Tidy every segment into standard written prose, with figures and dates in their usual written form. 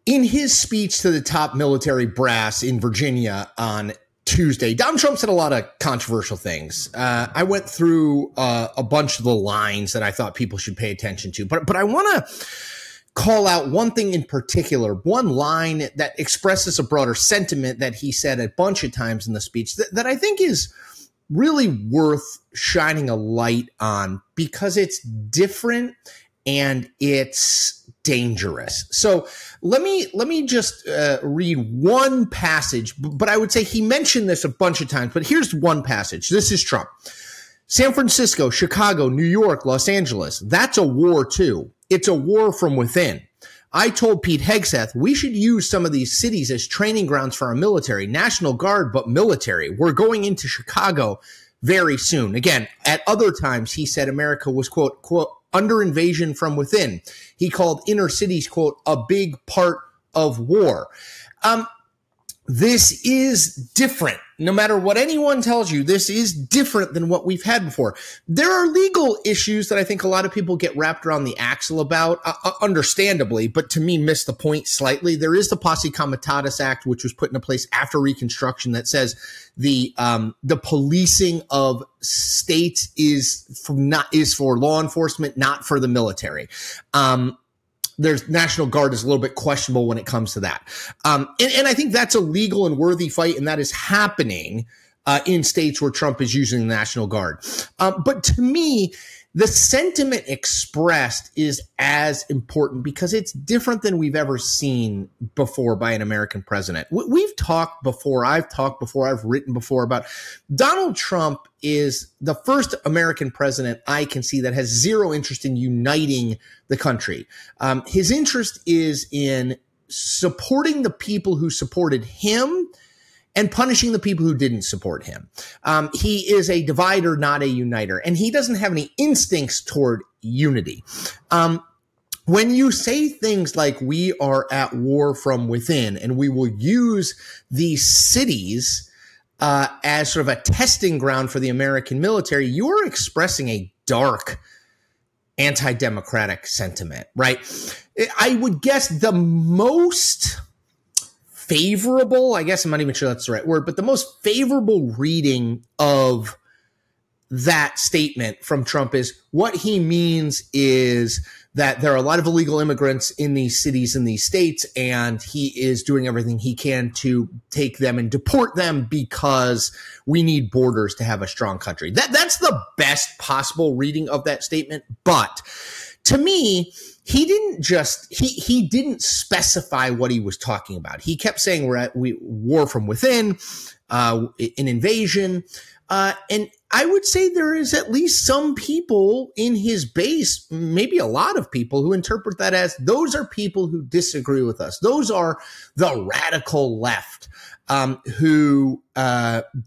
In his speech to the top military brass in Virginia on Tuesday, Donald Trump said a lot of controversial things. I went through a bunch of the lines that I thought people should pay attention to, but I want to call out one thing in particular, one line that expresses a broader sentiment that he said a bunch of times in the speech that I think is really worth shining a light on because it's different and it's dangerous. So let me just read one passage, but I would say he mentioned this a bunch of times, but here's one passage. This is Trump. San Francisco, Chicago, New York, Los Angeles. That's a war too. It's a war from within. I told Pete Hegseth we should use some of these cities as training grounds for our military, National Guard, but military. We're going into Chicago very soon. Again, at other times, he said America was, quote, under invasion from within. He called inner cities, quote, a big part of war. This is different. No matter what anyone tells you, this is different than what we've had before. There are legal issues that I think a lot of people get wrapped around the axle about, understandably, but to me miss the point slightly. There is the Posse Comitatus Act, which was put into place after Reconstruction, that says the policing of states is for law enforcement, not for the military. There's National Guard is a little bit questionable when it comes to that. And I think that's a legal and worthy fight, and that is happening in states where Trump is using the National Guard. But to me, the sentiment expressed is as important because it's different than we've ever seen before by an American president. We've talked before, I've talked before, I've written before about Donald Trump is the first American president I can see that has zero interest in uniting the country. His interest is in supporting the people who supported him and punishing the people who didn't support him. He is a divider, not a uniter, and he doesn't have any instincts toward unity. When you say things like we are at war from within and we will use these cities as sort of a testing ground for the American military, you're expressing a dark anti-democratic sentiment, right? I would guess the most favorable, I guess I'm not even sure that's the right word, but the most favorable reading of that statement from Trump is what he means is that there are a lot of illegal immigrants in these cities and these states, and he is doing everything he can to take them and deport them because we need borders to have a strong country. That's the best possible reading of that statement. But to me, he didn't specify what he was talking about. He kept saying we're at war from within, an invasion. And I would say there is at least some people in his base, maybe a lot of people, who interpret that as those are people who disagree with us. Those are the radical left who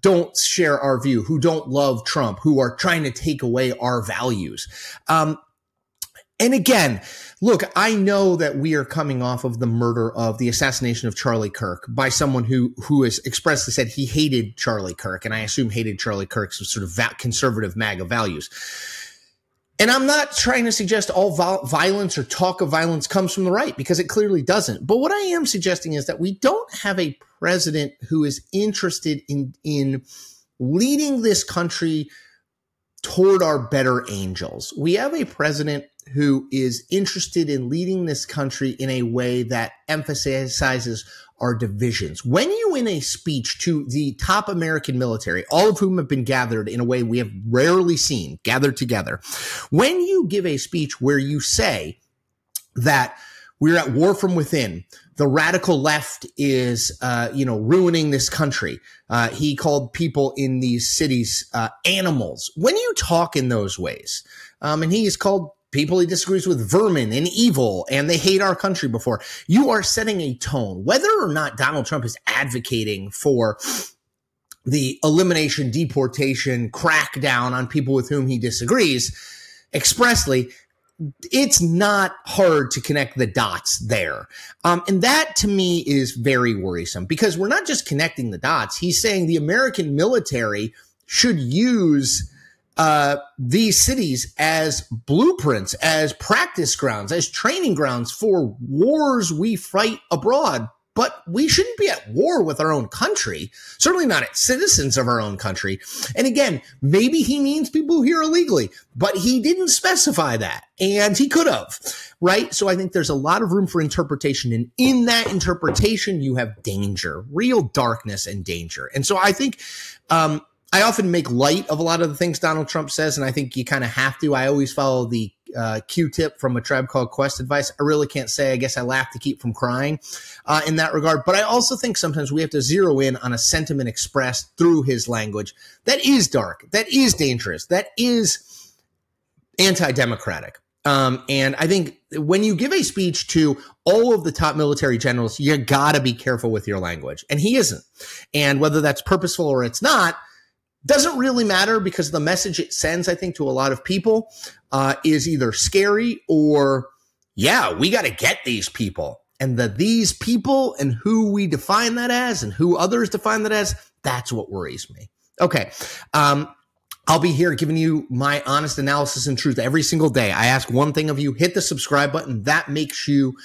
don't share our view, who don't love Trump, who are trying to take away our values. And again, look, I know that we are coming off of the assassination of Charlie Kirk by someone who has expressly said he hated Charlie Kirk, and I assume hated Charlie Kirk's sort of conservative MAGA values. And I'm not trying to suggest all violence or talk of violence comes from the right, because it clearly doesn't. But what I am suggesting is that we don't have a president who is interested in leading this country toward our better angels. We have a president who is interested in leading this country in a way that emphasizes our divisions. When you, in a speech to the top American military, all of whom have been gathered in a way we have rarely seen, gathered together, when you give a speech where you say that we're at war from within, the radical left is, ruining this country. He called people in these cities animals. When you talk in those ways, and he has called people he disagrees with vermin and evil, and they hate our country before, you are setting a tone. Whether or not Donald Trump is advocating for the elimination, deportation, crackdown on people with whom he disagrees expressly, it's not hard to connect the dots there. And that to me is very worrisome, because we're not just connecting the dots. He's saying the American military should use these cities as blueprints, as practice grounds, as training grounds for wars we fight abroad. But we shouldn't be at war with our own country, certainly not as citizens of our own country. And again, maybe he means people here illegally, but he didn't specify that, and he could have, right? So I think there's a lot of room for interpretation, and in that interpretation, you have danger, real darkness and danger. And so I think I often make light of a lot of the things Donald Trump says, and I think you kind of have to. I always follow the Q-tip from A Tribe Called Quest advice. I really can't say. I guess I laugh to keep from crying in that regard. But I also think sometimes we have to zero in on a sentiment expressed through his language that is dark, that is dangerous, that is anti-democratic. And I think when you give a speech to all of the top military generals, you got to be careful with your language. And he isn't. And whether that's purposeful or it's not, doesn't really matter, because the message it sends, I think, to a lot of people is either scary or, yeah, we got to get these people. And these people and who we define that as and who others define that as, that's what worries me. Okay. I'll be here giving you my honest analysis and truth every single day. I ask one thing of you: hit the subscribe button. That makes you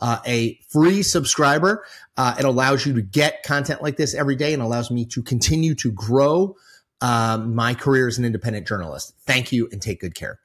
a free subscriber. It allows you to get content like this every day and allows me to continue to grow my career as an independent journalist. Thank you, and take good care.